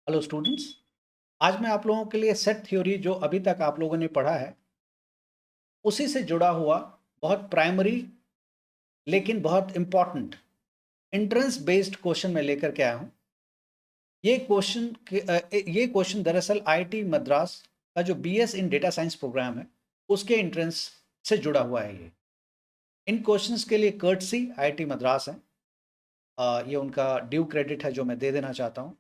Hello students. आज मैं आप लोगों के लिए सेट थ्योरी जो अभी तक आप लोगों ने पढ़ा है उसी से जुड़ा हुआ बहुत प्राइमरी लेकिन बहुत इंपॉर्टेंट एंट्रेंस बेस्ड क्वेश्चन मैं लेकर के आया हूँ। ये क्वेश्चन दरअसल आईआईटी मद्रास का जो बीएस इन डेटा साइंस प्रोग्राम है उसके एंट्रेंस से जुड़ा हुआ है। ये इन क्वेश्चंस के लिए कर्टसी आईआईटी मद्रास है। ये उनका ड्यू क्रेडिट है जो मैं दे देना चाहता हूँ।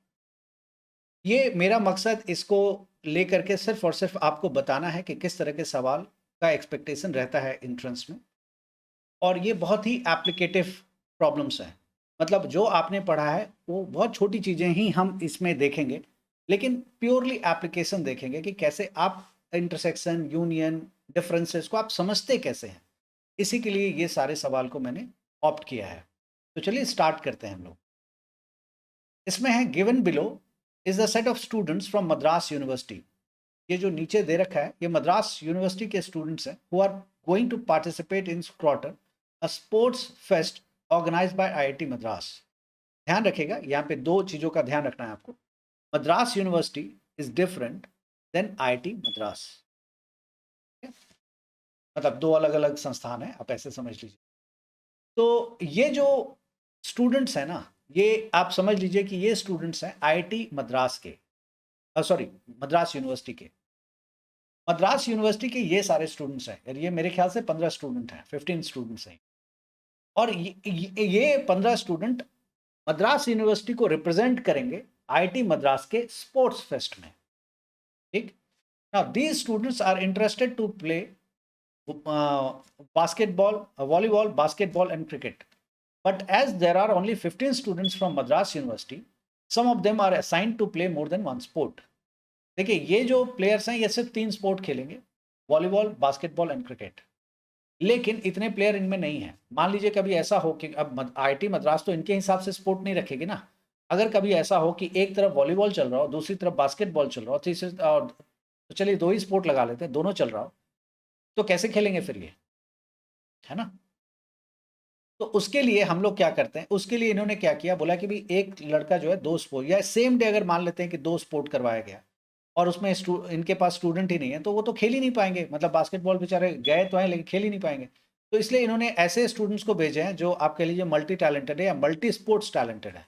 ये मेरा मकसद इसको लेकर के सिर्फ और सिर्फ आपको बताना है कि किस तरह के सवाल का एक्सपेक्टेशन रहता है एंट्रेंस में। और ये बहुत ही एप्लीकेटिव प्रॉब्लम्स हैं। मतलब जो आपने पढ़ा है वो बहुत छोटी चीज़ें ही हम इसमें देखेंगे, लेकिन प्योरली एप्लीकेशन देखेंगे कि कैसे आप इंटरसेक्शन, यूनियन, डिफरेंसेस को आप समझते कैसे हैं। इसी के लिए ये सारे सवाल को मैंने ऑप्ट किया है। तो चलिए स्टार्ट करते हैं हम लोग। इसमें है given below is the set of students from Madras university. ये जो नीचे दे रखा है ये मद्रास यूनिवर्सिटी के स्टूडेंट्स हैं who are going to participate in स्क्रॉटर a sports fest organized by IIT Madras. ध्यान रखिएगा यहाँ पे दो चीज़ों का ध्यान रखना है आपको। Madras university is different than IIT Madras. मतलब दो अलग अलग संस्थान है, आप ऐसे समझ लीजिए। तो ये जो स्टूडेंट्स हैं ना, ये आप समझ लीजिए कि ये स्टूडेंट्स हैं आईआईटी मद्रास के, सॉरी मद्रास यूनिवर्सिटी के। मद्रास यूनिवर्सिटी के ये सारे स्टूडेंट्स हैं और ये मेरे ख्याल से 15 स्टूडेंट हैं, 15 स्टूडेंट्स हैं। और ये 15 स्टूडेंट मद्रास यूनिवर्सिटी को रिप्रेजेंट करेंगे आईआईटी मद्रास के स्पोर्ट्स फेस्ट में। ठीक। Now these students are interested to play basketball, volleyball, basketball and cricket. But as there are only 15 students from Madras University, some of them are assigned to play more than one sport. देखिए ये जो players हैं ये सिर्फ 3 sport खेलेंगे, volleyball, basketball and cricket. लेकिन इतने player इनमें नहीं है। मान लीजिए कभी ऐसा हो कि अब आईआईटी मद्रास तो इनके हिसाब से स्पोर्ट नहीं रखेगी ना। अगर कभी ऐसा हो कि एक तरफ वॉलीबॉल चल रहा हो, दूसरी तरफ बास्केटबॉल चल रहा हो, तीसरी और तो चलिए दो ही स्पोर्ट लगा लेते हैं, दोनों चल रहा हो, तो कैसे खेलेंगे फिर ये, है ना। तो उसके लिए हम लोग क्या करते हैं, उसके लिए इन्होंने क्या किया, बोला कि भाई एक लड़का जो है दो स्पोर्ट या सेम डे अगर मान लेते हैं कि दो स्पोर्ट करवाया गया और उसमें इनके पास स्टूडेंट ही नहीं है तो वो तो खेल ही नहीं पाएंगे। मतलब बास्केटबॉल बेचारे गए तो हैं लेकिन खेल ही नहीं पाएंगे। तो इसलिए इन्होंने ऐसे स्टूडेंट्स को भेजे हैं जो आप कह लीजिए मल्टी टैलेंटेड है या मल्टी स्पोर्ट्स टैलेंटेड है।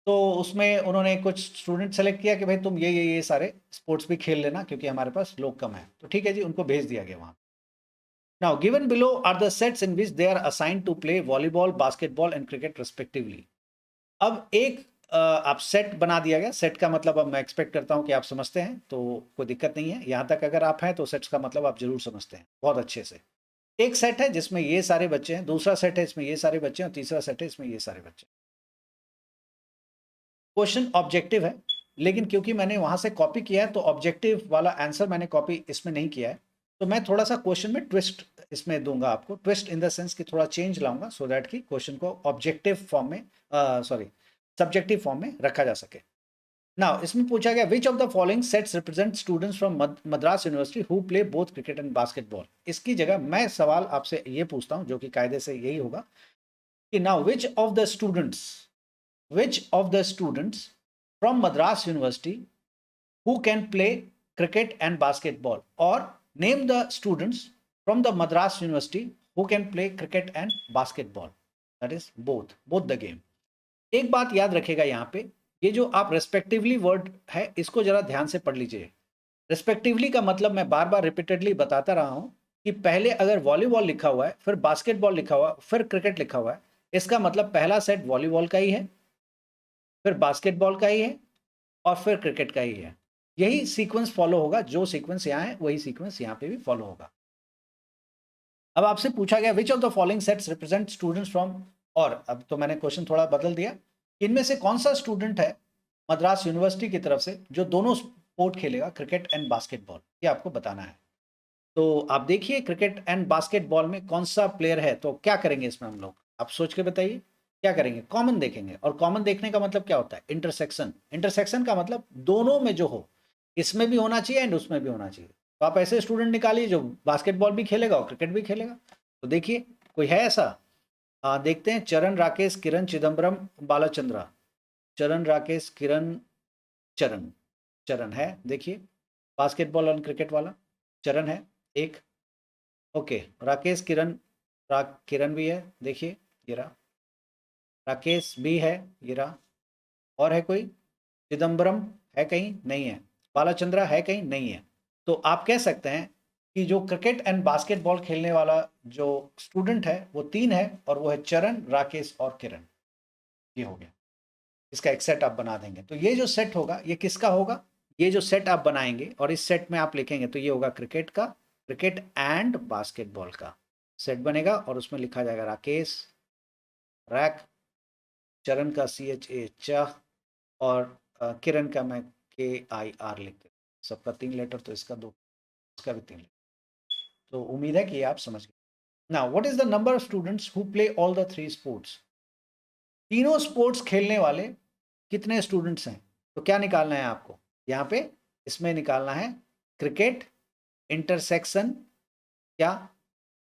तो उसमें उन्होंने कुछ स्टूडेंट सेलेक्ट किया कि भाई तुम ये सारे स्पोर्ट्स भी खेल लेना क्योंकि हमारे पास लोग कम है। तो ठीक है जी, उनको भेज दिया गया वहाँ। Now, given below are the sets in which they are assigned to play volleyball, basketball and cricket respectively. अब एक आप सेट बना दिया गया। सेट का मतलब अब मैं एक्सपेक्ट करता हूं कि आप समझते हैं, तो कोई दिक्कत नहीं है। यहां तक अगर आप हैं तो सेट्स का मतलब आप जरूर समझते हैं बहुत अच्छे से। एक सेट है जिसमें ये सारे बच्चे हैं, दूसरा सेट है इसमें ये सारे बच्चे हैं और तीसरा सेट है इसमें ये सारे बच्चे। क्वेश्चन ऑब्जेक्टिव है, लेकिन क्योंकि मैंने वहां से कॉपी किया है तो ऑब्जेक्टिव वाला आंसर मैंने कॉपी इसमें नहीं किया है। तो मैं थोड़ा सा क्वेश्चन में ट्विस्ट इसमें दूंगा आपको, ट्विस्ट इन द सेंस कि थोड़ा चेंज लाऊंगा सो दैट कि क्वेश्चन को ऑब्जेक्टिव फॉर्म में, सॉरी सब्जेक्टिव फॉर्म में रखा जा सके। नाउ इसमें पूछा गया विच of the following sets represent students from Madras university who play both cricket and basketball. इसकी जगह मैं सवाल आपसे ये पूछता हूं जो कि कायदे से यही होगा कि now which of the students from Madras University who can play cricket and basketball, or name the students from the Madras University who can play cricket and basketball, that is both the game. एक बात याद रखेगा यहाँ पे, ये जो आप respectively word है इसको जरा ध्यान से पढ़ लीजिए। रेस्पेक्टिवली का मतलब मैं बार बार रिपीटेडली बताता रहा हूं कि पहले अगर वॉलीबॉल लिखा हुआ है, फिर बास्केटबॉल लिखा हुआ है, फिर क्रिकेट लिखा हुआ है, इसका मतलब पहला सेट वॉलीबॉल का ही है, फिर बास्केटबॉल का ही है और फिर क्रिकेट का ही है। यही सीक्वेंस फॉलो होगा, जो सीक्वेंस यहाँ है वही सीक्वेंस यहाँ पे भी फॉलो होगा। अब आपसे पूछा गया विच of the following sets represent students from, और अब तो मैंने क्वेश्चन थोड़ा बदल दिया, इनमें से कौन सा स्टूडेंट है मद्रास यूनिवर्सिटी की तरफ से जो दोनों स्पोर्ट खेलेगा, क्रिकेट एंड बास्केटबॉल, ये आपको बताना है। तो आप देखिए क्रिकेट एंड बास्केटबॉल में कौन सा प्लेयर है, तो क्या करेंगे इसमें हम लोग, आप सोच के बताइए क्या करेंगे। कॉमन देखेंगे, और कॉमन देखने का मतलब क्या होता है, इंटरसेक्शन। इंटरसेक्शन का मतलब दोनों में जो हो, इसमें भी होना चाहिए एंड उसमें भी होना चाहिए। तो आप ऐसे स्टूडेंट निकालिए जो बास्केटबॉल भी खेलेगा और क्रिकेट भी खेलेगा। तो देखिए कोई है ऐसा, देखते हैं। चरण राकेश किरण चिदम्बरम बालाचंद्रा, चरण राकेश किरण चरण, चरण है देखिए, बास्केटबॉल और क्रिकेट वाला चरण है एक। ओके, राकेश किरण, किरण भी है देखिए, ये रहा, राकेश भी है, ये रहा। और है कोई? चिदम्बरम है कहीं? नहीं है। बालाचंद्रा है कहीं? नहीं है। तो आप कह सकते हैं कि जो क्रिकेट एंड बास्केटबॉल खेलने वाला जो स्टूडेंट है वो 3 है, और वो है चरण, राकेश और किरण। ये हो गया, इसका एक सेट आप बना देंगे। तो ये जो सेट होगा ये किसका होगा? ये जो सेट आप बनाएंगे और इस सेट में आप लिखेंगे तो ये होगा क्रिकेट का, क्रिकेट एंड बास्केटबॉल का सेट बनेगा, और उसमें लिखा जाएगा राकेश, रैक, चरण का CHA च, और किरण का मैं KIR लिख देता हूँ। सबका 3 लेटर तो इसका 2, इसका भी 3 लेटर। तो उम्मीद है कि ये आप समझ गए। Now what is the number of students who play all the 3 sports? तीनों स्पोर्ट्स खेलने वाले कितने स्टूडेंट्स हैं? तो क्या निकालना है आपको यहाँ पे? इसमें निकालना है क्रिकेट इंटरसेक्शन क्या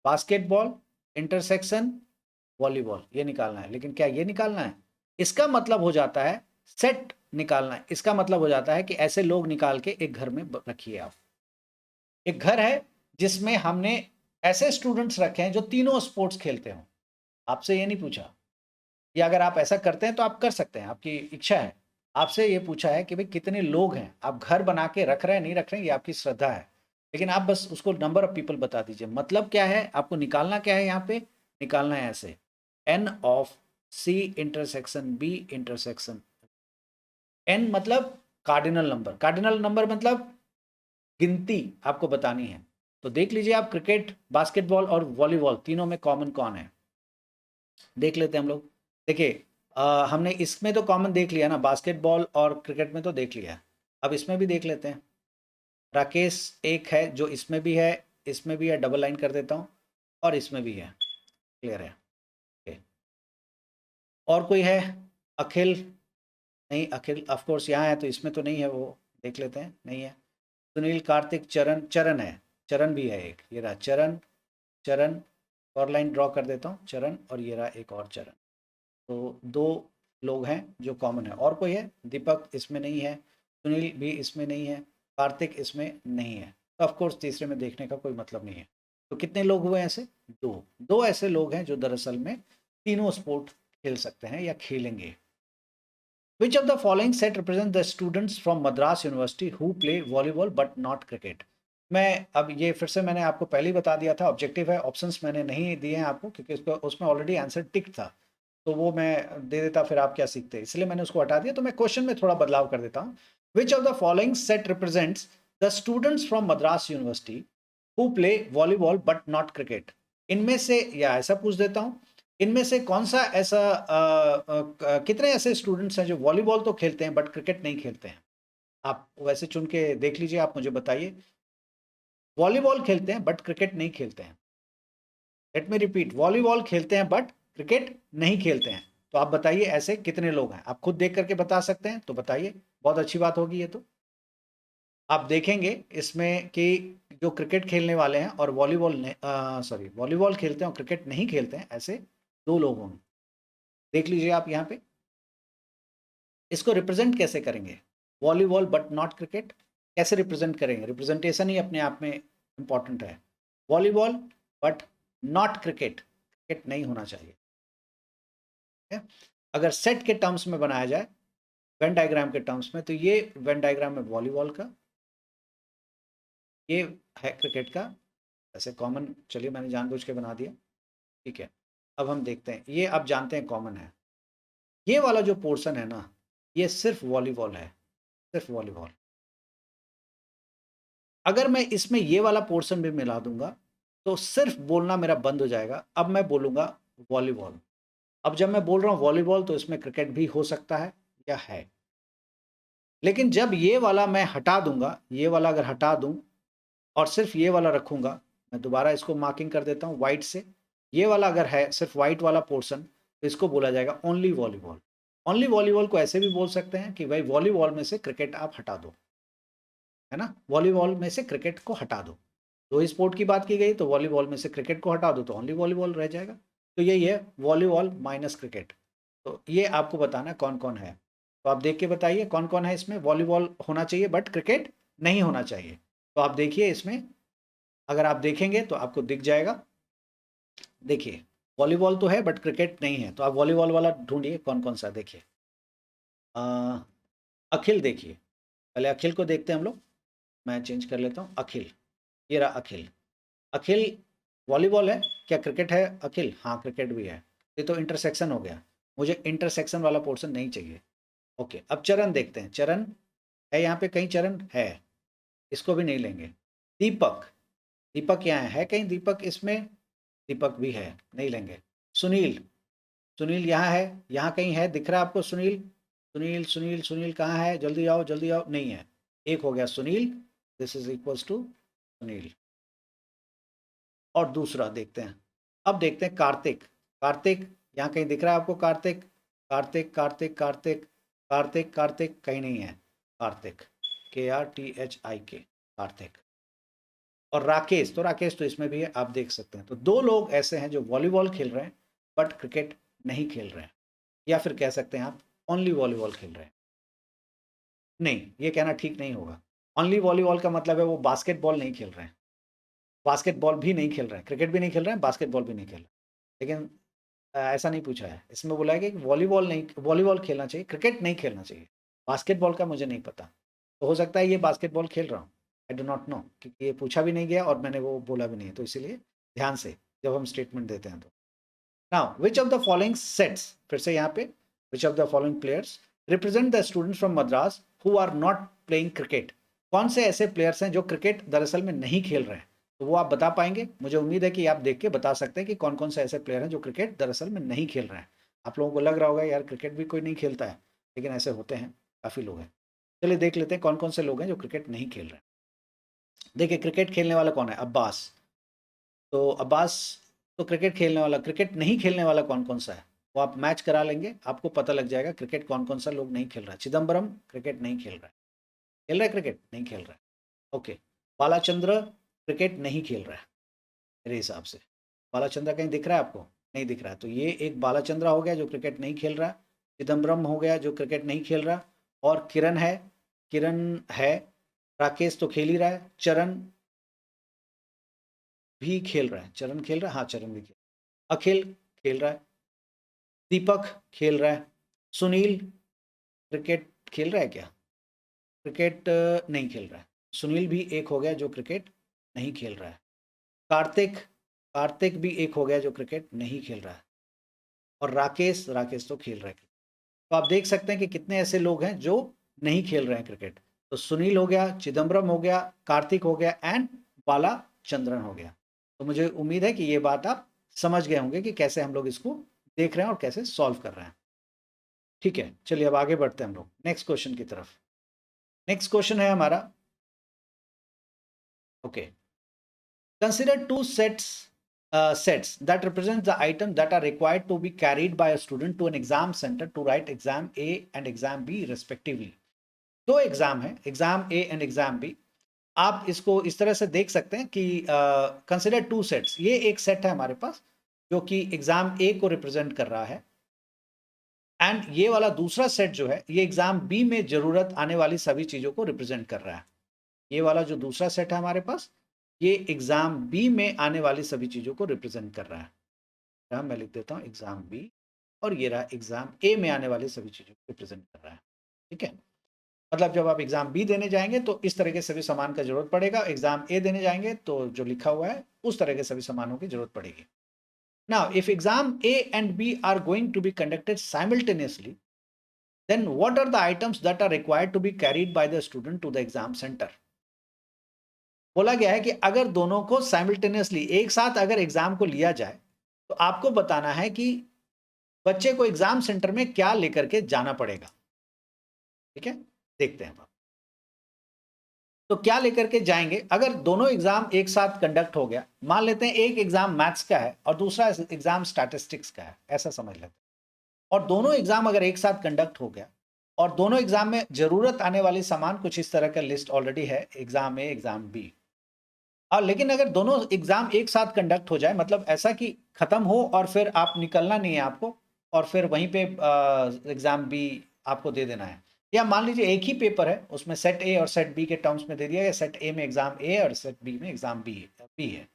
बास्केटबॉल इंटरसेक्शन वॉलीबॉल, ये निकालना है। लेकिन क्या ये निकालना है? इसका मतलब हो जाता है सेट निकालना है। इसका मतलब हो जाता है कि ऐसे लोग निकाल के एक घर में रखिए आप। एक घर है जिसमें हमने ऐसे स्टूडेंट्स रखे हैं जो तीनों स्पोर्ट्स खेलते हो। आपसे ये नहीं पूछा, या अगर आप ऐसा करते हैं तो आप कर सकते हैं, आपकी इच्छा है। आपसे ये पूछा है कि भाई कितने लोग हैं, आप घर बना के रख रहे हैं नहीं रख रहे हैं, ये आपकी श्रद्धा है। लेकिन आप बस उसको नंबर ऑफ पीपल बता दीजिए। मतलब क्या है, आपको निकालना क्या है यहाँ पे? निकालना है ऐसे n of C intersection B intersection. n मतलब कार्डिनल नंबर, कार्डिनल नंबर मतलब गिनती आपको बतानी है। तो देख लीजिए आप, क्रिकेट बास्केटबॉल और वॉलीबॉल तीनों में कॉमन कौन है, देख लेते हैं हम लोग। देखिए हमने इसमें तो कॉमन देख लिया ना, बास्केटबॉल और क्रिकेट में तो देख लिया। अब इसमें भी देख लेते हैं। राकेश एक है जो इसमें भी है, इसमें भी है, डबल लाइन कर देता हूँ, और इसमें भी है। क्लियर है? ओके। और कोई है? अखिल? नहीं, अखिल ऑफ कोर्स यहाँ है तो इसमें तो नहीं है, वो देख लेते हैं, नहीं है। सुनील, कार्तिक, चरण, चरण है, चरण भी है एक, ये रहा चरण, चरण, और लाइन ड्रॉ कर देता हूँ, चरण, और ये रहा एक और चरण। तो 2 लोग हैं जो कॉमन है। और कोई है? दीपक इसमें नहीं है, सुनील भी इसमें नहीं है, कार्तिक इसमें नहीं है। तो ऑफ कोर्स तीसरे में देखने का कोई मतलब नहीं है। तो कितने लोग हुए ऐसे? 2 ऐसे लोग हैं जो दरअसल में तीनों स्पोर्ट खेल सकते हैं या खेलेंगे। Which of the following set represent the students from Madras University who play volleyball but not cricket? मैं अब ये फिर से मैंने आपको पहले ही बता दिया था, ऑब्जेक्टिव है, ऑप्शंस मैंने नहीं दिए हैं आपको क्योंकि उसमें ऑलरेडी आंसर टिक था, तो वो मैं दे देता फिर आप क्या सीखते, इसलिए मैंने उसको हटा दिया। तो मैं क्वेश्चन में थोड़ा बदलाव कर देता हूँ। विच of the following set represents the students from Madras university who play volleyball but not cricket? इनमें से, या ऐसा पूछ देता हूँ, इनमें से कौन सा ऐसा कितने ऐसे स्टूडेंट्स हैं जो वॉलीबॉल तो खेलते हैं बट क्रिकेट नहीं खेलते हैं? आप वैसे चुन के देख लीजिए, आप मुझे बताइए। वॉलीबॉल खेलते हैं बट क्रिकेट नहीं खेलते हैं। लेट मी रिपीट, वॉलीबॉल खेलते हैं बट क्रिकेट नहीं खेलते हैं। तो आप बताइए ऐसे कितने लोग हैं? आप खुद देख करके बता सकते हैं तो बताइए, बहुत अच्छी बात होगी ये। तो आप देखेंगे इसमें कि जो क्रिकेट खेलने वाले हैं और वॉलीबॉल खेलते हैं और क्रिकेट नहीं खेलते हैं, ऐसे 2 लोग होंगे। देख लीजिए आप यहाँ पे। इसको रिप्रेजेंट कैसे करेंगे? वॉलीबॉल बट नॉट क्रिकेट कैसे रिप्रेजेंट करेंगे? रिप्रेजेंटेशन ही अपने आप में इंपॉर्टेंट है। Volleyball but not cricket, cricket नहीं होना चाहिए। है? अगर सेट के टर्म्स में बनाया जाए, वेन डायग्राम के टर्म्स में, तो ये वेन डायग्राम है वॉलीबॉल का, ये है क्रिकेट का। ऐसे कॉमन, चलिए मैंने जानबूझ के बना दिया, ठीक है। अब हम देखते हैं, ये आप जानते हैं कॉमन है। ये वाला जो पोर्शन है ना, ये सिर्फ वॉलीबॉल है, सिर्फ वॉलीबॉल। अगर मैं इसमें ये वाला पोर्शन भी मिला दूंगा तो सिर्फ बोलना मेरा बंद हो जाएगा। अब मैं बोलूंगा वॉलीबॉल। अब जब मैं बोल रहा हूँ वॉलीबॉल तो इसमें क्रिकेट भी हो सकता है या है। लेकिन जब ये वाला मैं हटा दूंगा, ये वाला अगर हटा दूं और सिर्फ ये वाला रखूंगा, मैं दोबारा इसको मार्किंग कर देता हूँ वाइट से, ये वाला अगर है सिर्फ वाइट वाला पोर्शन, तो इसको बोला जाएगा ओनली वॉलीबॉल। ओनली वॉलीबॉल को ऐसे भी बोल सकते हैं कि भाई वॉलीबॉल में से क्रिकेट आप हटा दो, है ना, वॉलीबॉल में से क्रिकेट को हटा दो। 2 स्पोर्ट की बात की गई तो वॉलीबॉल में से क्रिकेट को हटा दो तो ओनली वॉलीबॉल रह जाएगा। तो यही है वॉलीबॉल माइनस क्रिकेट। तो ये आपको बताना कौन कौन है। तो आप देख के बताइए कौन कौन है इसमें। वॉलीबॉल होना चाहिए बट क्रिकेट नहीं होना चाहिए। तो आप देखिए इसमें, अगर आप देखेंगे तो आपको दिख जाएगा। देखिए वॉलीबॉल तो है बट क्रिकेट नहीं है, तो आप वॉलीबॉल वाला ढूंढिए कौन कौन सा। देखिए अखिल, देखिए पहले अखिल को देखते हैं हम लोग। मैं चेंज कर लेता हूँ, अखिल, ये रहा अखिल। अखिल वॉलीबॉल है क्या, क्रिकेट है अखिल? हाँ क्रिकेट भी है। ये तो इंटरसेक्शन हो गया, मुझे इंटरसेक्शन वाला पोर्शन नहीं चाहिए। ओके, अब चरण देखते हैं। चरण है यहाँ पे कहीं? चरण है, इसको भी नहीं लेंगे। दीपक, दीपक यहाँ है कहीं? दीपक इसमें, दीपक भी है, नहीं लेंगे। सुनील, सुनील यहाँ है, यहाँ कहीं है? दिख रहा है आपको सुनील? सुनील सुनील सुनील कहाँ है? जल्दी आओ जल्दी आओ, नहीं है। एक हो गया Sunil, this is equals to Sunil. और दूसरा देखते हैं, अब देखते हैं कार्तिक। कार्तिक यहाँ कहीं दिख रहा है आपको? कार्तिक, कार्तिक कार्तिक कार्तिक कार्तिक कार्तिक कहीं नहीं है। कार्तिक, KRTHIK, कार्तिक। और राकेश, तो राकेश तो इसमें भी है, आप देख सकते हैं। तो दो लोग ऐसे हैं जो वॉलीबॉल खेल रहे हैं बट क्रिकेट नहीं खेल रहे हैं, या फिर कह सकते हैं आप ओनली वॉलीबॉल खेल रहे हैं। नहीं, ये कहना ठीक नहीं होगा। ओनली वॉलीबॉल का मतलब है वो बास्केटबॉल नहीं खेल रहे हैं, बास्केटबॉल भी नहीं खेल रहे हैं, क्रिकेट भी नहीं खेल रहे हैं, बास्केटबॉल भी नहीं खेल रहे हैं। लेकिन ऐसा नहीं पूछा है, इसमें बोला है कि वॉलीबॉल नहीं, वॉलीबॉल खेलना चाहिए, क्रिकेट नहीं खेलना चाहिए। बास्केटबॉल का मुझे नहीं पता, तो हो सकता है ये बास्केटबॉल खेल रहा हूँ, आई डू नॉट नो, क्योंकि ये पूछा भी नहीं गया और मैंने वो बोला भी नहीं है, तो इसीलिए ध्यान से जब हम स्टेटमेंट देते हैं तो। Now which of the following sets, फिर से यहाँ पे, which of the following players represent the students from Madras who are not playing cricket? कौन से ऐसे प्लेयर्स हैं जो क्रिकेट दरअसल में नहीं खेल रहे हैं? तो वो आप बता पाएंगे? मुझे उम्मीद है कि आप देख के बता सकते हैं कि कौन कौन से ऐसे प्लेयर हैं जो क्रिकेट दरअसल में नहीं खेल रहे हैं। आप लोगों को लग रहा होगा यार क्रिकेट भी कोई नहीं खेलता है, लेकिन ऐसे होते हैं, काफ़ी लोग हैं। चलिए देख लेते हैं कौन कौन से लोग हैं जो क्रिकेट नहीं खेल रहे हैं। देखिए क्रिकेट खेलने वाला कौन है? अब्बास। तो अब्बास तो क्रिकेट खेलने वाला, क्रिकेट नहीं खेलने वाला कौन कौन सा है वो आप मैच करा लेंगे, आपको पता लग जाएगा क्रिकेट कौन कौन सा लोग नहीं खेल रहा है। चिदम्बरम क्रिकेट नहीं खेल रहा है, खेल रहा है क्रिकेट? नहीं खेल रहा है। ओके, बालाचंद्र क्रिकेट नहीं खेल रहा है मेरे हिसाब से। बालाचंद्र कहीं दिख रहा है आपको? नहीं दिख रहा है, तो ये एक बालाचंद्र हो गया जो क्रिकेट नहीं खेल रहा। चिदम्बरम हो गया जो क्रिकेट नहीं खेल रहा। और किरण है, किरण है। राकेश तो खेल ही रहा है। चरण भी खेल रहा है, चरण खेल रहा है, हाँ चरण भी खेल। अखिल खेल रहा है। दीपक खेल रहा है। सुनील क्रिकेट खेल रहा है क्या? क्रिकेट नहीं खेल रहा है। सुनील भी एक हो गया जो क्रिकेट नहीं खेल रहा है। कार्तिक, कार्तिक भी एक हो गया जो क्रिकेट नहीं खेल रहा है। और राकेश, राकेश तो खेल रहा है। तो आप देख सकते हैं कि कितने ऐसे लोग हैं जो नहीं खेल रहे हैं क्रिकेट। तो सुनील हो गया, चिदम्बरम हो गया, कार्तिक हो गया एंड बाला चंद्रन हो गया। तो मुझे उम्मीद है कि ये बात आप समझ गए होंगे कि कैसे हम लोग इसको देख रहे हैं और कैसे सॉल्व कर रहे हैं। ठीक है, चलिए अब आगे बढ़ते हैं हम लोग नेक्स्ट क्वेश्चन की तरफ। नेक्स्ट क्वेश्चन है हमारा, okay, consider two sets that represent the item that are required to be carried by a student to an exam center to write exam A and exam B respectively. दो exam है, exam A and exam B. आप इसको इस तरह से देख सकते हैं कि कंसिडर टू सेट्स, ये एक सेट है हमारे पास जो कि एग्जाम ए को रिप्रेजेंट कर रहा है, एंड ये वाला दूसरा सेट जो है ये एग्जाम बी में जरूरत आने वाली सभी चीजों को रिप्रेजेंट कर रहा है। ये वाला जो दूसरा सेट है हमारे पास, ये एग्जाम बी में आने वाली सभी चीजों को रिप्रेजेंट कर रहा है। मैं लिख देता हूँ एग्जाम बी, और ये रहा एग्जाम ए में आने वाली सभी चीजों को रिप्रेजेंट कर रहा है। ठीक है, मतलब जब आप एग्जाम बी देने जाएंगे तो इस तरह के सभी सामान का जरूरत पड़ेगा, एग्जाम ए देने जाएंगे तो जो लिखा हुआ है उस तरह के सभी सामानों की जरूरत पड़ेगी। Now if exam A and B are going to be conducted simultaneously, then what are the items that are required to be carried by the student to the exam center? बोला गया है कि अगर दोनों को साइमल्टेनियसली एक साथ अगर एग्जाम को लिया जाए तो आपको बताना है कि बच्चे को एग्जाम सेंटर में क्या लेकर के जाना पड़ेगा। ठीक है, देखते हैं। तो क्या लेकर के जाएंगे अगर दोनों एग्जाम एक साथ कंडक्ट हो गया? मान लेते हैं एक एग्जाम मैथ्स का है और दूसरा एग्जाम स्टैटिस्टिक्स का है, ऐसा समझ लेते हैं। और दोनों एग्जाम अगर एक साथ कंडक्ट हो गया और दोनों एग्जाम में जरूरत आने वाली सामान कुछ इस तरह का लिस्ट ऑलरेडी है, एग्जाम ए एग्जाम बी। और लेकिन अगर दोनों एग्जाम एक साथ कंडक्ट हो जाए, मतलब ऐसा कि खत्म हो और फिर आप निकलना नहीं है आपको, और फिर वहीं पे एग्जाम बी आपको दे देना है। या मान लीजिए एक ही पेपर है, उसमें सेट ए और सेट बी के टर्म्स में दे दिया है, सेट ए में एग्जाम ए और सेट बी में एग्जाम बी है,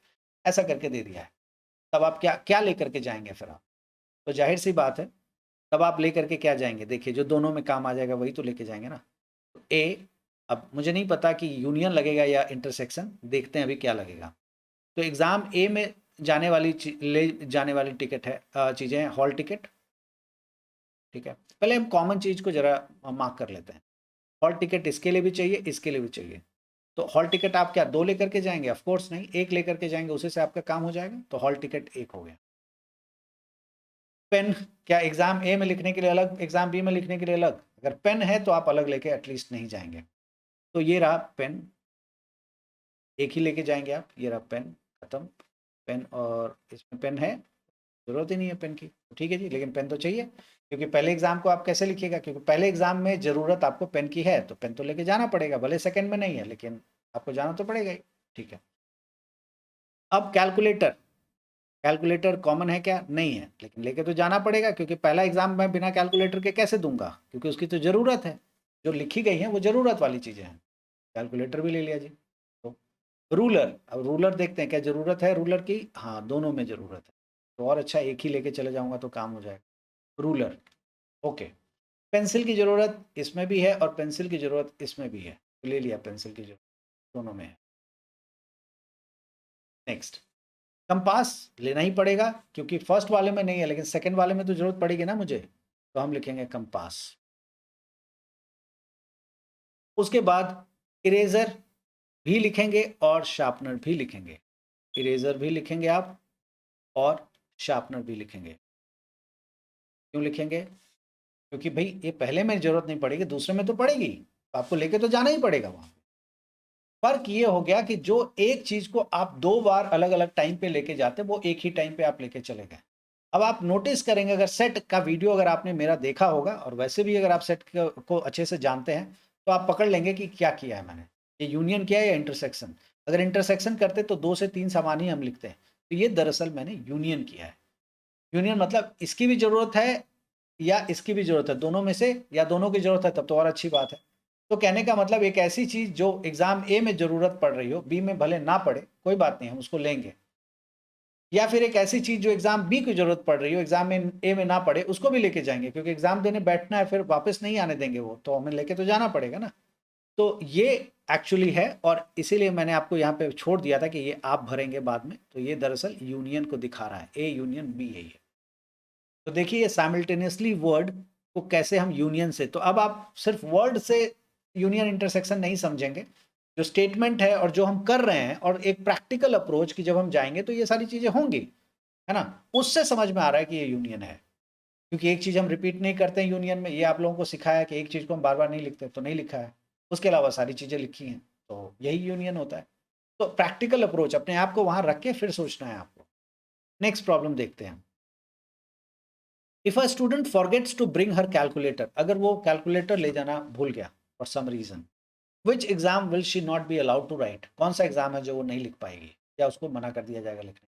ऐसा करके दे दिया है। तब आप क्या क्या लेकर के जाएंगे फिर आप? तो जाहिर सी बात है, तब आप लेकर के क्या जाएंगे? देखिए जो दोनों में काम आ जाएगा वही तो लेके जाएंगे ना। तो ए, अब मुझे नहीं पता कि यूनियन लगेगा या इंटरसेक्शन, देखते हैं अभी क्या लगेगा। तो एग्जाम ए में जाने वाली ले जाने वाली टिकट है, चीज़ें हैं हॉल टिकट, ठीक है। पहले हम कॉमन चीज़ को जरा मार्क कर लेते हैं। हॉल टिकट इसके लिए भी चाहिए, इसके लिए भी चाहिए। तो हॉल टिकट आप क्या दो लेकर के जाएंगे? ऑफ कोर्स नहीं, एक लेकर के जाएंगे, उसी से आपका काम हो जाएगा। तो हॉल टिकट एक हो गया। पेन, क्या एग्जाम ए में लिखने के लिए अलग, एग्जाम बी में लिखने के लिए अलग? अगर पेन है तो आप अलग लेके एटलीस्ट नहीं जाएंगे। तो ये रहा पेन, एक ही लेके जाएंगे आप। ये रहा पेन, खत्म। पेन, और इसमें पेन है, जरूरत ही नहीं है पेन की, ठीक है जी, लेकिन पेन तो चाहिए, क्योंकि पहले एग्जाम को आप कैसे लिखिएगा? क्योंकि पहले एग्जाम में जरूरत आपको पेन की है, तो पेन तो लेके जाना पड़ेगा, भले सेकंड में नहीं है लेकिन आपको जाना तो पड़ेगा ही, ठीक है। अब कैलकुलेटर, कैलकुलेटर कॉमन है क्या? नहीं है, लेकिन लेके तो जाना पड़ेगा, क्योंकि पहला एग्जाम मैं बिना कैलकुलेटर के कैसे दूंगा? क्योंकि उसकी तो ज़रूरत है, जो लिखी गई है वो ज़रूरत वाली चीज़ें हैं। कैलकुलेटर भी ले लिया जी। तो रूलर, अब रूलर देखते हैं क्या ज़रूरत है रूलर की? हाँ, दोनों में ज़रूरत है, तो और अच्छा एक ही लेके चले जाऊँगा तो काम हो जाएगा। Ruler, okay. पेंसिल की ज़रूरत इसमें भी है और पेंसिल की ज़रूरत इसमें भी है, तो ले लिया पेंसिल की ज़रूरत, दोनों में है। नेक्स्ट, कंपास लेना ही पड़ेगा, क्योंकि फर्स्ट वाले में नहीं है लेकिन सेकंड वाले में तो जरूरत पड़ेगी ना मुझे, तो हम लिखेंगे कंपास। उसके बाद इरेजर भी लिखेंगे और शार्पनर भी लिखेंगे। इरेजर भी लिखेंगे आप और शार्पनर भी लिखेंगे। क्यों लिखेंगे? क्योंकि भाई ये पहले में जरूरत नहीं पड़ेगी, दूसरे में तो पड़ेगी, तो आपको लेके तो जाना ही पड़ेगा वहां। फर्क ये हो गया कि जो एक चीज को आप दो बार अलग अलग टाइम पे लेके जाते, वो एक ही टाइम पे आप लेके चले गए। अब आप नोटिस करेंगे, अगर सेट का वीडियो अगर आपने मेरा देखा होगा, और वैसे भी अगर आप सेट को अच्छे से जानते हैं, तो आप पकड़ लेंगे कि क्या किया है मैंने, ये यूनियन किया है या इंटरसेक्शन। अगर इंटरसेक्शन करते तो 2 से 3 समान ही हम लिखते हैं, तो ये दरअसल मैंने यूनियन किया है। यूनियन मतलब इसकी भी जरूरत है या इसकी भी जरूरत है, दोनों में से, या दोनों की जरूरत है तब तो और अच्छी बात है। तो कहने का मतलब एक ऐसी चीज जो एग्जाम ए में जरूरत पड़ रही हो, बी में भले ना पड़े, कोई बात नहीं, हम उसको लेंगे। या फिर एक ऐसी चीज जो एग्जाम बी की जरूरत पड़ रही हो, एग्जाम में ए में ना पड़े, उसको भी लेके जाएंगे, क्योंकि एग्जाम देने बैठना है, फिर वापस नहीं आने देंगे वो, तो हमें लेके तो जाना पड़ेगा ना। तो ये एक्चुअली है, और इसीलिए मैंने आपको यहाँ पे छोड़ दिया था कि ये आप भरेंगे बाद में। तो ये दरअसल यूनियन को दिखा रहा है, ए यूनियन बी है ये। तो देखिए ये साइमल्टेनियसली वर्ड को कैसे हम यूनियन से, तो अब आप सिर्फ वर्ड से यूनियन इंटरसेक्शन नहीं समझेंगे, जो स्टेटमेंट है और जो हम कर रहे हैं, और एक प्रैक्टिकल अप्रोच की जब हम जाएंगे तो ये सारी चीजें होंगी, है ना, उससे समझ में आ रहा है कि ये यूनियन है। क्योंकि एक चीज हम रिपीट नहीं करते हैं यूनियन में, ये आप लोगों को सिखाया है कि एक चीज को हम बार बार नहीं लिखते, तो नहीं लिखा है, उसके अलावा सारी चीजें लिखी हैं, तो यही यूनियन होता है। तो प्रैक्टिकल अप्रोच अपने आप को वहां रख के फिर सोचना है आपको। नेक्स्ट प्रॉब्लम देखते हैं। If a student forgets to bring her calculator, अगर वो कैलकुलेटर ले जाना भूल गया for some reason, which exam will she not be allowed to write, कौन सा एग्जाम है जो वो नहीं लिख पाएगी या उसको मना कर दिया जाएगा लिखने?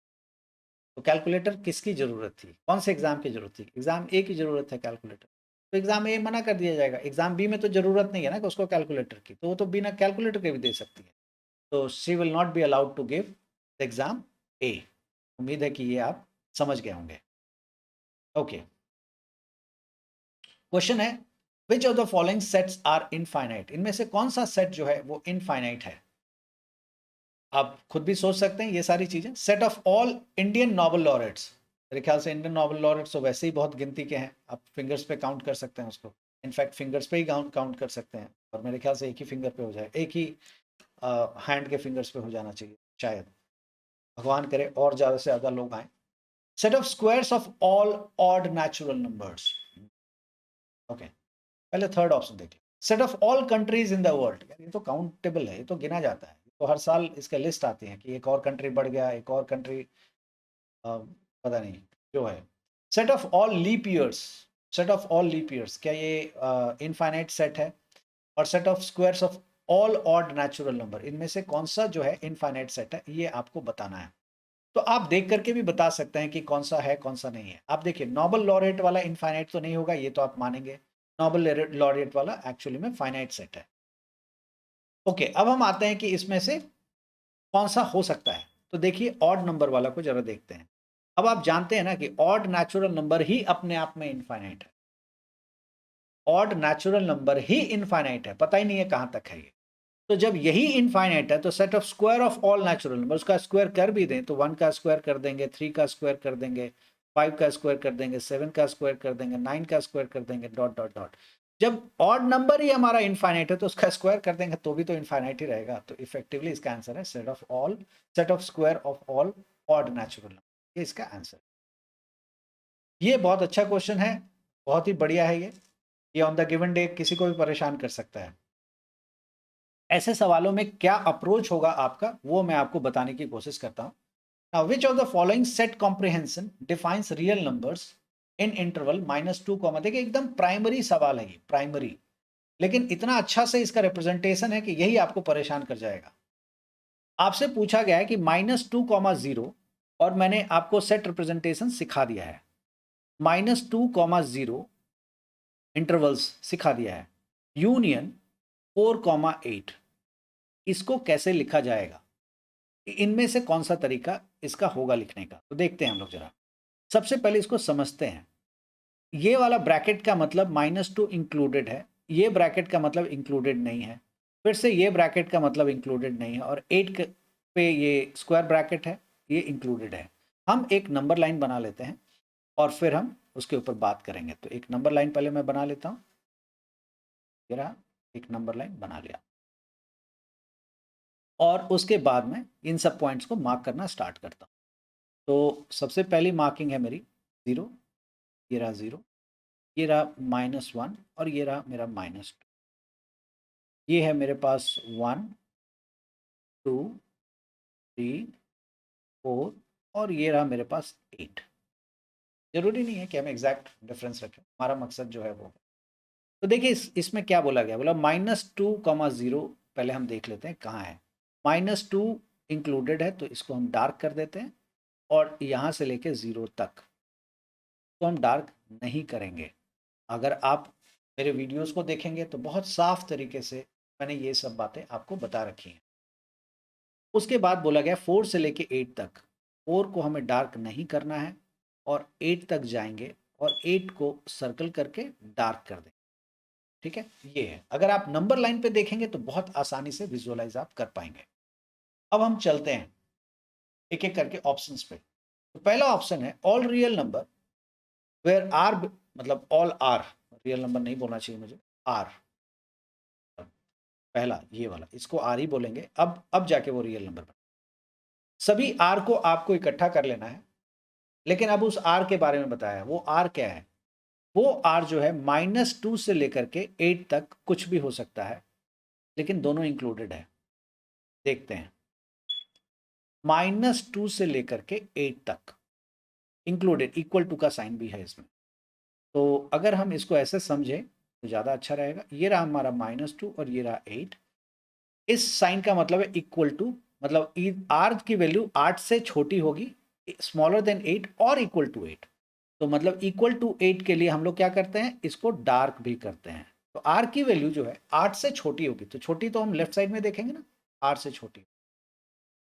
तो कैलकुलेटर किसकी जरूरत थी, कौन से एग्जाम की जरूरत थी? एग्जाम ए की जरूरत है कैलकुलेटर, तो एग्जाम ए मना कर दिया जाएगा। एग्जाम बी में तो जरूरत नहीं है ना कि उसको कैलकुलेटर की, तो वो तो बिना कैलकुलेटर के भी दे सकती है। तो she will not be allowed to give the exam A. उम्मीद है कि ये आप समझ गए होंगे। ओके, क्वेश्चन है which of the following sets are infinite, इनमें से कौन सा सेट जो है वो इनफाइनाइट है? आप खुद भी सोच सकते हैं ये सारी चीजें। Set of all Indian Nobel laureates, मेरे ख्याल से इंडियन नोबेल लॉरेट्स तो वैसे ही बहुत गिनती के हैं, आप फिंगर्स पे काउंट कर सकते हैं उसको, इनफैक्ट फिंगर्स पे ही काउंट कर सकते हैं, और मेरे ख्याल से एक ही फिंगर पे हो जाए, एक ही हैंड के फिंगर्स पे हो जाना चाहिए शायद, भगवान करे और ज़्यादा से ज़्यादा लोग आए। Set of squares of all odd natural numbers, okay, पहले थर्ड ऑप्शन देखिए। Set of all countries in the world, ये तो काउंटेबल है, ये तो गिना जाता है, तो हर साल इसका लिस्ट आती है कि एक और कंट्री बढ़ गया, एक और कंट्री पता नहीं जो है। Set of all leap years, set of all leap years, क्या ये इनफाइनाइट सेट है? और set of squares of all odd natural number, इनमें से कौन सा जो है इनफाइनाइट सेट है, ये आपको बताना है। तो आप देख करके भी बता सकते हैं कि कौन सा है कौन सा नहीं है। आप देखिए नोबेल लॉरेट वाला इनफाइनाइट तो नहीं होगा, ये तो आप मानेंगे। नोबेल लॉरिएट वाला एक्चुअली में फाइनाइट सेट है। ओके, अब हम आते हैं कि इसमें से कौन सा हो सकता है। तो देखिए ऑड नंबर वाला को जरा देखते हैं। अब आप जानते हैं ना कि ऑड नेचुरल नंबर ही अपने आप में इनफाइनाइट है। ऑड नेचुरल नंबर ही इनफाइनाइट है, पता ही नहीं है कहां तक है ये। तो जब यही इनफाइनाइट है तो set of square of all natural number, उसका स्क्वायर कर भी दें तो 1 का स्क्वायर कर देंगे, 3 का स्क्वायर कर देंगे, 5 का स्क्वायर कर देंगे, 7 का स्क्वायर कर देंगे, 9 का स्क्वायर कर देंगे, डॉट डॉट डॉट। जब ऑड नंबर ही हमारा इनफाइनाइट है तो उसका स्क्वायर कर देंगे तो भी तो इनफाइनाइट ही रहेगा। तो इफेक्टिवली इसका आंसर है set of square of all odd natural number, ये इसका आंसर। ये बहुत अच्छा क्वेश्चन है, बहुत ही बढ़िया है ये ऑन द गिवन डे किसी को भी परेशान कर सकता है। ऐसे सवालों में क्या अप्रोच होगा आपका, वो मैं आपको बताने की कोशिश करता हूं। Now, which of the following set comprehension defines real numbers in interval -2, देखिए एकदम प्राइमरी सवाल है ये, प्राइमरी, लेकिन इतना अच्छा से इसका रिप्रेजेंटेशन है कि यही आपको परेशान कर जाएगा। आपसे पूछा गया है कि -2, 0, और मैंने आपको सेट रिप्रेजेंटेशन सिखा दिया है। -2, 0 इंटरवल्स सिखा दिया है। यूनियन 4, 8, इसको कैसे लिखा जाएगा, इनमें से कौन सा तरीका इसका होगा लिखने का, तो देखते हैं हम लोग जरा। सबसे पहले इसको समझते हैं। ये वाला ब्रैकेट का मतलब -2 इंक्लूडेड है, ये ब्रैकेट का मतलब इंक्लूडेड नहीं है, फिर से ये ब्रैकेट का मतलब इंक्लूडेड नहीं है, और 8 पे ये स्क्वायर ब्रैकेट है, ये इंक्लूडेड है। हम एक नंबर लाइन बना लेते हैं और फिर हम उसके ऊपर बात करेंगे। तो एक नंबर लाइन पहले मैं बना लेता हूँ, जरा एक नंबर लाइन बना लिया, और उसके बाद में इन सब पॉइंट्स को मार्क करना स्टार्ट करता हूँ। तो सबसे पहली मार्किंग है मेरी 0, ये रहा 0, ये रहा -1, और ये रहा मेरा -2। ये है मेरे पास 1, 2, 3, 4, और ये रहा मेरे पास 8। जरूरी नहीं है कि हम एग्जैक्ट डिफरेंस रखें, हमारा मकसद जो है वो। तो देखिए इसमें क्या बोला गया, बोला -2, 0, पहले हम देख लेते हैं कहाँ है। -2 इंक्लूडेड है तो इसको हम डार्क कर देते हैं, और यहाँ से लेके 0 तक तो हम डार्क नहीं करेंगे। अगर आप मेरे वीडियोस को देखेंगे तो बहुत साफ तरीके से मैंने ये सब बातें आपको बता रखी हैं। उसके बाद बोला गया 4 से लेके 8 तक, 4 को हमें डार्क नहीं करना है, और 8 तक जाएंगे और 8 को सर्कल करके डार्क कर दें। ठीक है, ये है। अगर आप नंबर लाइन पे देखेंगे तो बहुत आसानी से विजुअलाइज आप कर पाएंगे। अब हम चलते हैं एक एक करके ऑप्शंस पे। तो पहला ऑप्शन है all real number where R, मतलब ऑल आर, रियल नंबर नहीं बोलना चाहिए मुझे, आर, पहला ये वाला, इसको आर ही बोलेंगे। अब जाके वो रियल नंबर बने। सभी आर को आपको इकट्ठा कर लेना है, लेकिन अब उस आर के बारे में बताया, वो आर क्या है। वो आर जो है -2 से लेकर के 8 तक कुछ भी हो सकता है, लेकिन दोनों इंक्लूडेड है। देखते हैं, -2 से लेकर के 8 तक इंक्लूडेड, इक्वल टू का साइन भी है इसमें। तो अगर हम इसको ऐसे समझें तो ज़्यादा अच्छा रहेगा। ये रहा हमारा -2 और ये रहा 8। इस साइन का मतलब है इक्वल टू, मतलब आर की वैल्यू 8 से छोटी होगी, स्मॉलर देन 8 और इक्वल टू 8। तो मतलब इक्वल टू 8 के लिए हम लोग क्या करते हैं, इसको डार्क भी करते हैं। तो आर की वैल्यू जो है 8 से छोटी होगी, तो छोटी तो हम लेफ्ट साइड में देखेंगे ना, आर से छोटी।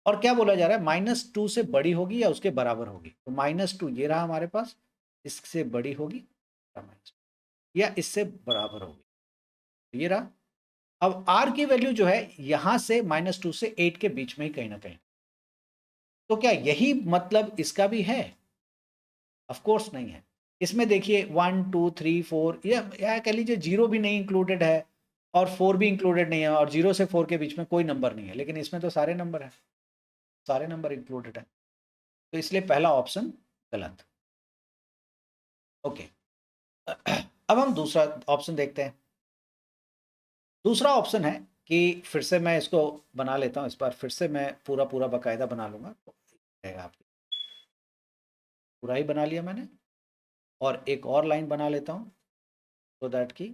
और क्या बोला जा रहा है, -2 से बड़ी होगी या उसके बराबर होगी। तो -2 ये रहा हमारे पास, इससे बड़ी होगी या इससे बराबर होगी, ये रहा। अब आर की वैल्यू जो है यहां से -2 से 8 के बीच में ही कहीं ना कहीं। तो क्या यही मतलब इसका भी है? ऑफ कोर्स नहीं है। इसमें देखिए 1, 2, 3, 4, या कह लीजिए 0 भी नहीं इंक्लूडेड है और 4 भी इंक्लूडेड नहीं है, और 0 से 4 के बीच में कोई नंबर नहीं है, लेकिन इसमें तो सारे नंबर हैं, सारे नंबर इंक्लूडेड है। तो इसलिए पहला ऑप्शन गलत। ओके, अब हम दूसरा ऑप्शन देखते हैं। दूसरा ऑप्शन है कि फिर से मैं इसको बना लेता हूँ, इस बार फिर से मैं पूरा पूरा बाकायदा बना लूंगा, तो रहेगा आपकी। पूरा ही बना लिया मैंने, और एक और लाइन बना लेता हूँ सो दैट कि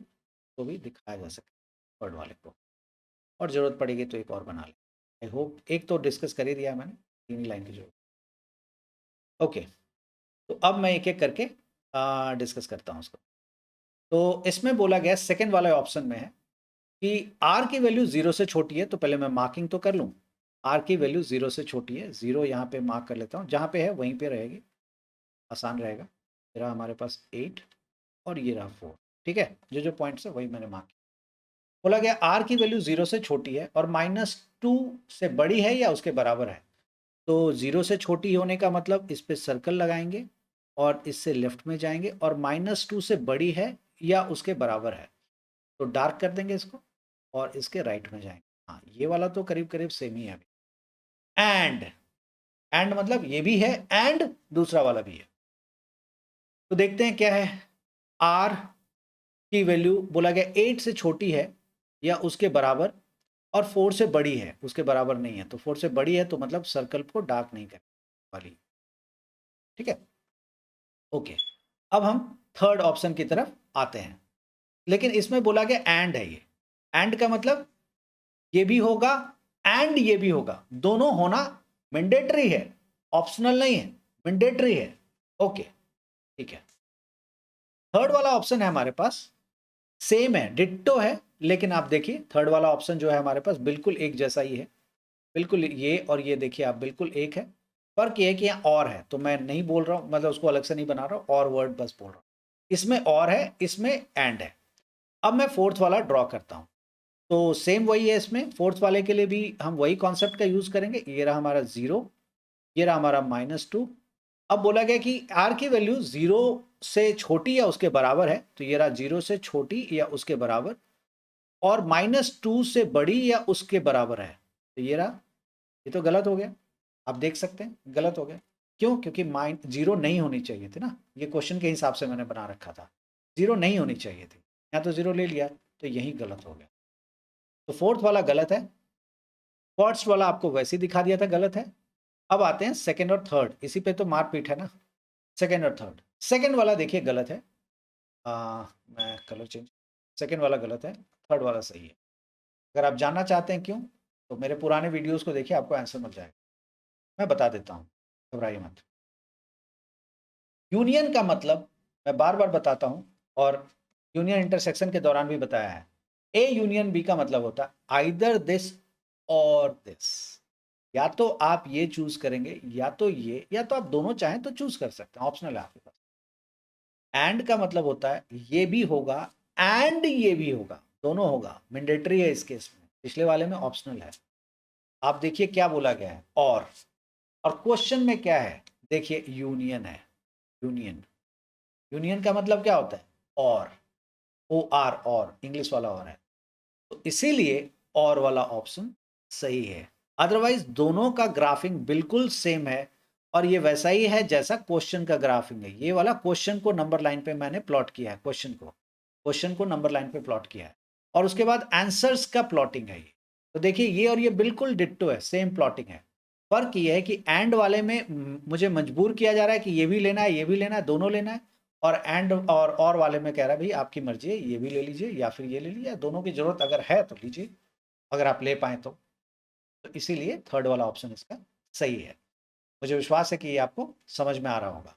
तो भी दिखाया जा सके वर्ड वाले को, और ज़रूरत पड़ेगी तो एक और बना ले। आई होप, एक तो डिस्कस कर ही दिया मैंने, 3 ही लाइन की जरूरत। ओके, तो अब मैं एक एक करके डिस्कस करता हूँ उसको। तो इसमें बोला गया सेकंड वाले ऑप्शन में है कि आर की वैल्यू 0 से छोटी है, तो पहले मैं मार्किंग तो कर लूँ। आर की वैल्यू 0 से छोटी है, 0 यहाँ पे मार्क कर लेता हूँ, जहाँ पे है वहीं पे रहेगी, आसान रहेगा। मेरा हमारे पास 8 और ये रहा 4, ठीक है। जो जो पॉइंट्स है वही मैंने मार्क किया। बोला गया आर की वैल्यू 0 से छोटी है और -2 से बड़ी है या उसके बराबर है। तो 0 से छोटी होने का मतलब इस पे सर्कल लगाएंगे और इससे लेफ्ट में जाएंगे, और -2 से बड़ी है या उसके बराबर है तो डार्क कर देंगे इसको और इसके राइट में जाएंगे। हाँ, ये वाला तो करीब करीब सेम ही है अभी। एंड मतलब ये भी है एंड दूसरा वाला भी है। तो देखते हैं क्या है। आर की वैल्यू बोला गया 8 से छोटी है या उसके बराबर और 4 से बड़ी है, उसके बराबर नहीं है। तो 4 से बड़ी है तो मतलब सर्कल को डार्क नहीं करने वाली, ठीक है। ओके, अब हम थर्ड ऑप्शन की तरफ आते हैं, लेकिन इसमें बोला गया एंड है। ये एंड का मतलब ये भी होगा एंड ये भी होगा, दोनों होना मैंडेटरी है, ऑप्शनल नहीं है, मैंडेटरी है। ओके, ठीक है। थर्ड वाला ऑप्शन है हमारे पास, सेम है, डिट्टो है, लेकिन आप देखिए थर्ड वाला ऑप्शन जो है हमारे पास बिल्कुल एक जैसा ही है, बिल्कुल ये और ये देखिए आप बिल्कुल एक है। फर्क ये है कि यहाँ और है, तो मैं नहीं बोल रहा हूँ, मतलब उसको अलग से नहीं बना रहा हूँ, और वर्ड बस बोल रहा हूँ। इसमें और है, इसमें एंड है। अब मैं फोर्थ वाला ड्रॉ करता हूँ, तो सेम वही है, इसमें फोर्थ वाले के लिए भी हम वही कॉन्सेप्ट का यूज करेंगे। ये रहा हमारा 0, ये रहा हमारा -2। अब बोला गया कि आर की वैल्यू 0 से छोटी या उसके बराबर है, तो ये रहा 0 से छोटी या उसके बराबर, और -2 से बड़ी या उसके बराबर है, तो ये रहा। ये तो गलत हो गया, आप देख सकते हैं गलत हो गया। क्यों? क्योंकि जीरो नहीं होनी चाहिए थी ना, ये क्वेश्चन के हिसाब से मैंने बना रखा था, जीरो नहीं होनी चाहिए थी, यहाँ तो जीरो ले लिया, तो यही गलत हो गया। तो फोर्थ वाला गलत है, फर्स्ट वाला आपको वैसे ही दिखा दिया था गलत है। अब आते हैं सेकंड और थर्ड, इसी पे तो मारपीट है ना। सेकंड और थर्ड, सेकंड वाला देखिए गलत है। मैं कलर चेंज, सेकंड वाला गलत है, थर्ड वाला सही है। अगर आप जानना चाहते हैं क्यों, तो मेरे पुराने वीडियोस को देखिए, आपको आंसर मिल जाएगा। मैं बता देता हूँ, घबराइए मत। यूनियन का मतलब मैं बार बार बताता हूँ, और यूनियन इंटरसेक्शन के दौरान भी बताया है। ए यूनियन बी का मतलब होता है आइदर दिस और दिस, या तो आप ये चूज करेंगे या तो ये, या तो आप दोनों चाहें तो चूज कर सकते हैं, ऑप्शनल है आपके पास। एंड का मतलब होता है ये भी होगा एंड ये भी होगा, दोनों होगा, मैंडेटरी है इस केस में, पिछले वाले में ऑप्शनल है। आप देखिए क्या बोला गया है, और क्वेश्चन में क्या है, देखिए यूनियन है। यूनियन, यूनियन का मतलब क्या होता है, और, ओ आर, और इंग्लिश वाला और है, तो इसीलिए और वाला ऑप्शन सही है। अदरवाइज दोनों का ग्राफिंग बिल्कुल सेम है, और ये वैसा ही है जैसा क्वेश्चन का ग्राफिंग है। ये वाला क्वेश्चन को नंबर लाइन पे मैंने प्लॉट किया है, क्वेश्चन को नंबर लाइन पे प्लॉट किया है, और उसके बाद आंसर्स का प्लॉटिंग है ये। तो देखिए ये और ये बिल्कुल डिट्टो है, सेम प्लॉटिंग है। फर्क ये है कि एंड वाले में मुझे मजबूर किया जा रहा है कि ये भी लेना है, ये भी लेना है, दोनों लेना है, और एंड और वाले में कह रहा है भाई आपकी मर्जी है, ये भी ले लीजिए या फिर ये ले लीजिए, दोनों की जरूरत अगर है तो लीजिए, अगर आप ले पाए तो इसीलिए थर्ड वाला ऑप्शन इसका सही है। मुझे विश्वास है कि ये आपको समझ में आ रहा होगा।